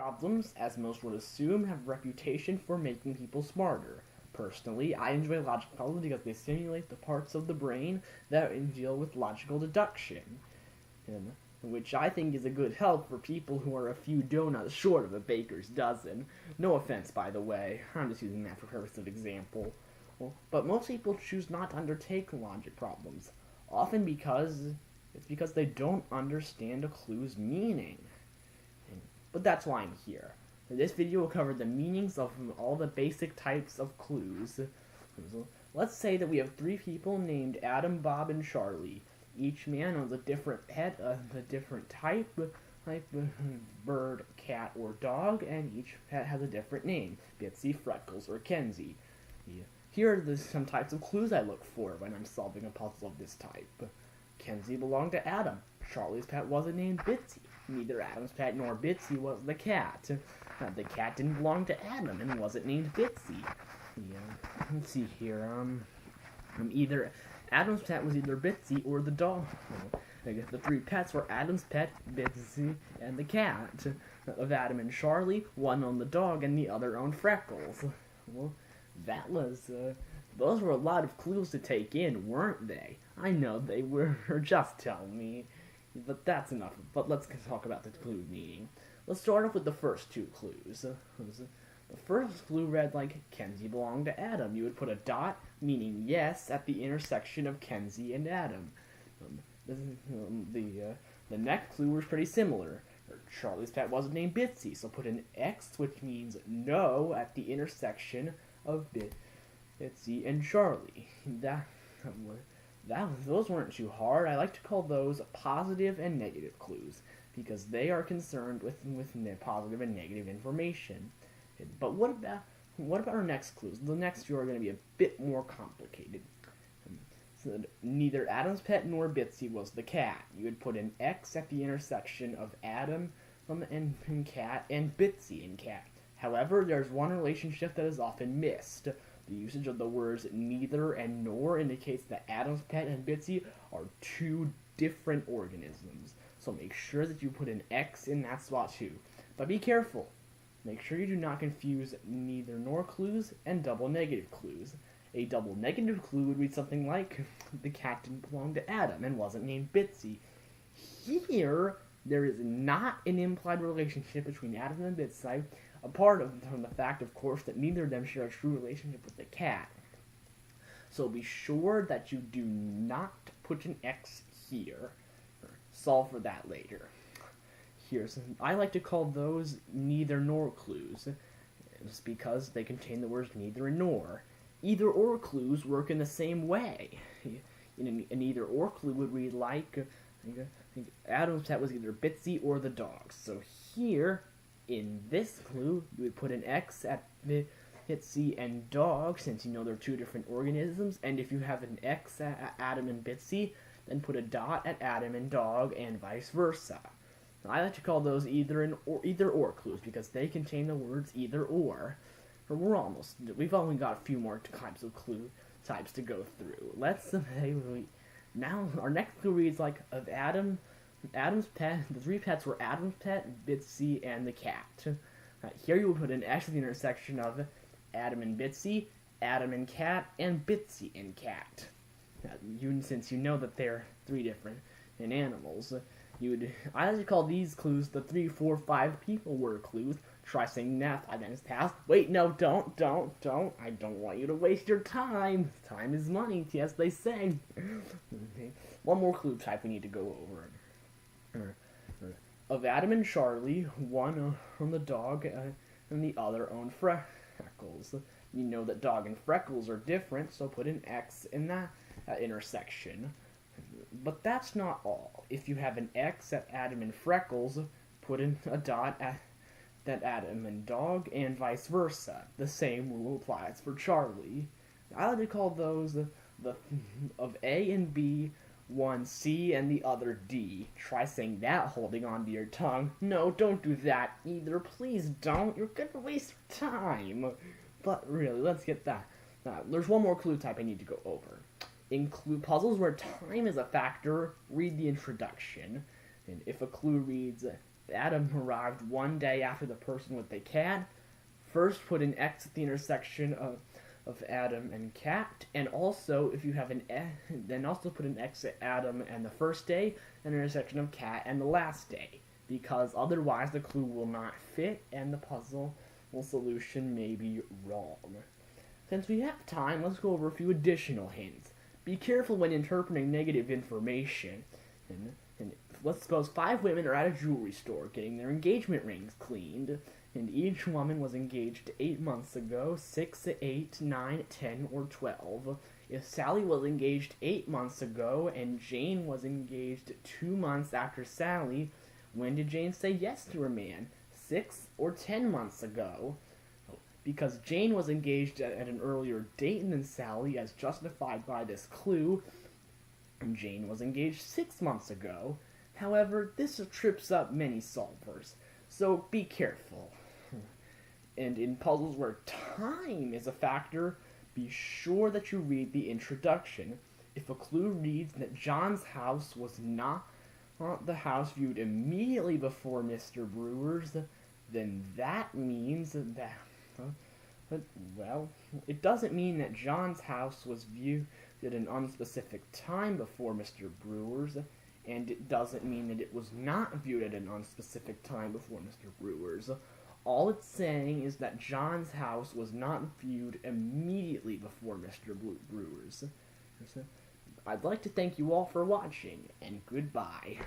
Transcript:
problems, as most would assume, have a reputation for making people smarter. Personally, I enjoy logic puzzles because they stimulate the parts of the brain that deal with logical deduction, and, which I think is a good help for people who are a few donuts short of a baker's dozen. No offense, by the way. I'm just using that for purpose of example. Well, but most people choose not to undertake logic problems, often because they don't understand a clue's meaning. But that's why I'm here. This video will cover the meanings of all the basic types of clues. Let's say that we have three people named Adam, Bob, and Charlie. Each man owns a different pet, a different type, like bird, cat, or dog, and each pet has a different name, Bitsy, Freckles, or Kenzie. Here are some types of clues I look for when I'm solving a puzzle of this type. Kenzie belonged to Adam. Charlie's pet wasn't named Bitsy. Neither Adam's pet nor Bitsy was the cat. The cat didn't belong to Adam and wasn't named Bitsy. Let's see here. Either Adam's pet was either Bitsy or the dog. The three pets were Adam's pet, Bitsy, and the cat. Of Adam and Charlie, one owned the dog and the other owned Freckles. Well, those were a lot of clues to take in, weren't they? I know they were, just tell me. But that's enough. But let's talk about the clue meaning. Let's start off with the first two clues. The first clue read like, Kenzie belonged to Adam. You would put a dot, meaning yes, at the intersection of Kenzie and Adam. The next clue was pretty similar. Charlie's pet wasn't named Bitsy, so put an X, which means no, at the intersection of Bitsy and Charlie. Those weren't too hard. I like to call those positive and negative clues, because they are concerned with positive and negative information. But what about our next clues? The next two are going to be a bit more complicated. So neither Adam's pet nor Bitsy was the cat. You would put an X at the intersection of Adam and cat and Bitsy and cat. However, there's one relationship that is often missed. The usage of the words neither and nor indicates that Adam's pet and Bitsy are two different organisms. So make sure that you put an X in that spot too. But be careful. Make sure you do not confuse neither nor clues and double negative clues. A double negative clue would read something like, the cat didn't belong to Adam and wasn't named Bitsy. Here, there is not an implied relationship between Adam and Bitsy, apart from the fact, of course, that neither of them share a true relationship with the cat. So be sure that you do not put an X here. Solve for that later. I like to call those neither nor clues. It's because they contain the words neither and nor. Either or clues work in the same way. An either or clue would read like Adam's pet was either Bitsy or the dog. So here, in this clue, you would put an X at Bitsy and dog, since you know they're two different organisms. And if you have an X at Adam and Bitsy, then put a dot at Adam and dog, and vice versa. I like to call those either or clues because they contain the words either or. We've only got a few more types of clue types to go through. Now our next clue reads like, of Adam's pet, the three pets were Adam's pet, Bitsy, and the cat. Here you will put an X at the intersection of Adam and Bitsy, Adam and cat, and Bitsy and cat. Since you know that they're three different animals, I like to call these clues the 3, 4, 5 people word clues. Try saying that 5 minutes past. Wait, no, don't. I don't want you to waste your time. Time is money, yes, they say. One more clue type we need to go over. Of Adam and Charlie, one owned the dog and the other owned Freckles. You know that dog and Freckles are different, so put an X in that intersection. But that's not all. If you have an X at Adam and Freckles, put in a dot at Adam and dog, and vice versa. The same rule applies for Charlie. I like to call those the of A and B, one C and the other D. Try saying that holding onto your tongue. No, don't do that either. Please don't. You're gonna waste your time. But really, let's get that. There's one more clue type I need to go over. In clue puzzles where time is a factor, read the introduction. And if a clue reads, Adam arrived one day after the person with the cat. First, put an X at the intersection of Adam and cat, and also if you have then also put an X at Adam and the first day, an intersection of cat and the last day, because otherwise the clue will not fit and the puzzle solution may be wrong. Since we have time, let's go over a few additional hints. Be careful when interpreting negative information. And let's suppose 5 women are at a jewelry store getting their engagement rings cleaned, and each woman was engaged 8 months ago, 6, 8, 9, 10, or 12. If Sally was engaged 8 months ago and Jane was engaged 2 months after Sally, when did Jane say yes to her man? 6 or 10 months ago? Because Jane was engaged at an earlier date than Sally, as justified by this clue, and Jane was engaged 6 months ago. However, this trips up many solvers, so be careful. And in puzzles where time is a factor, be sure that you read the introduction. If a clue reads that John's house was not the house viewed immediately before Mr. Brewer's, then that means that, well, it doesn't mean that John's house was viewed at an unspecific time before Mr. Brewer's, and it doesn't mean that it was not viewed at an unspecific time before Mr. Brewer's. All it's saying is that John's house was not viewed immediately before Mr. Brewer's. I'd like to thank you all for watching, and goodbye.